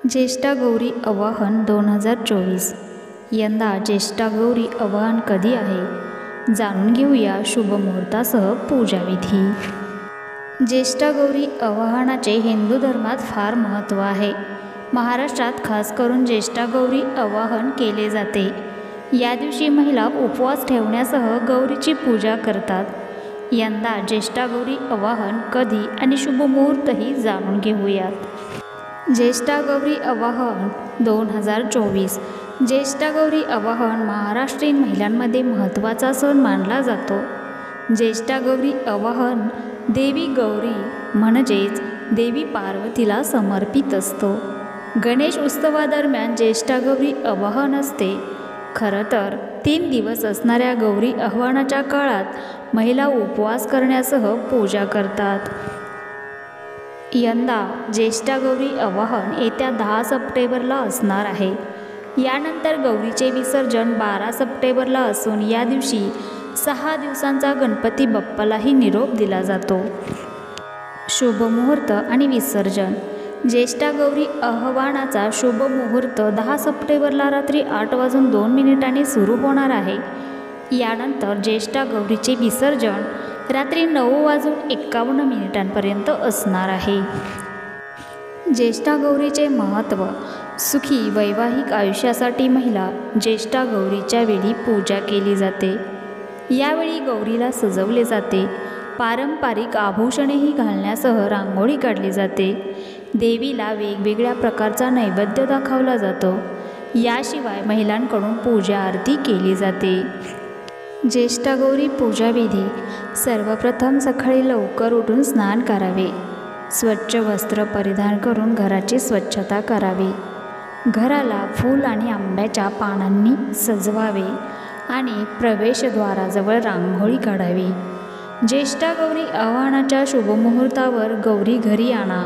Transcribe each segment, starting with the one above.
ज्येष्ठा गौरी आवाहन 2024. यंदा ज्येष्ठा गौरी आवाहन कधी आहे जाणून घेऊया शुभमुहूर्तासह पूजाविधी. ज्येष्ठा गौरी आवाहनाचे हिंदू धर्मात फार महत्त्व आहे. महाराष्ट्रात खास करून ज्येष्ठा गौरी आवाहन केले जाते. या दिवशी महिला उपवास ठेवण्यासह गौरीची पूजा करतात. यंदा ज्येष्ठा गौरी आवाहन कधी आणि शुभमुहूर्तही जाणून घेऊयात. ज्येष्ठा गौरी आवाहन 2024. ज्येष्ठा गौरी आवाहन महाराष्ट्रीयन महिलांमध्ये महत्त्वाचा सण मानला जातो. ज्येष्ठा गौरी आवाहन देवी गौरी म्हणजेच देवी पार्वतीला समर्पित असतो. गणेश उत्सवादरम्यान ज्येष्ठा गौरी आवाहन असते. खरं तर 3 दिवस असणाऱ्या गौरी आवाहनाच्या काळात महिला उपवास करण्यासह पूजा करतात. यंदा ज्येष्ठा गौरी आवाहन येत्या 10 सप्टेंबरला असणार आहे. यानंतर गौरीचे विसर्जन 12 सप्टेंबरला असून या दिवशी 6 दिवसांचा गणपती बाप्पालाही निरोप दिला जातो. शुभमुहूर्त आणि विसर्जन. ज्येष्ठा गौरी आवाहनाचा शुभमुहूर्त 10 सप्टेंबरला रात्री 8:02 सुरू होणार आहे. यानंतर ज्येष्ठा गौरीचे विसर्जन रात्री 9:51 असणार आहे. ज्येष्ठा गौरीचे महत्त्व. सुखी वैवाहिक आयुष्यासाठी महिला ज्येष्ठा गौरीच्या वेळी पूजा केली जाते. यावेळी गौरीला सजवले जाते. पारंपरिक आभूषणेही घालण्यासह रांगोळी काढली जाते. देवीला वेगवेगळ्या प्रकारचा नैवेद्य दाखवला जातो. याशिवाय महिलांकडून पूजा आरती केली जाते. ज्येष्ठा गौरी पूजाविधी. सर्वप्रथम सकाळी लवकर उठून स्नान करावे. स्वच्छ वस्त्र परिधान करून घराची स्वच्छता करावी. घराला फूल आणि आंब्याच्या पानांनी सजवावे आणि प्रवेशद्वाराजवळ रांगोळी काढावी. ज्येष्ठा गौरी आवाहनाच्या शुभमुहूर्तावर गौरी घरी आणा.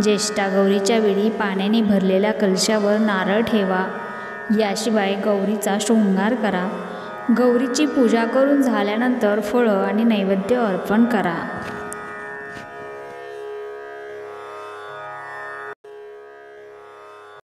ज्येष्ठा गौरीच्या वेळी पाण्याने भरलेल्या कलशावर नारळ ठेवा. याशिवाय गौरीचा शृंगार करा. गौरीची पूजा करून झाल्यानंतर फळं आणि नैवेद्य अर्पण करा.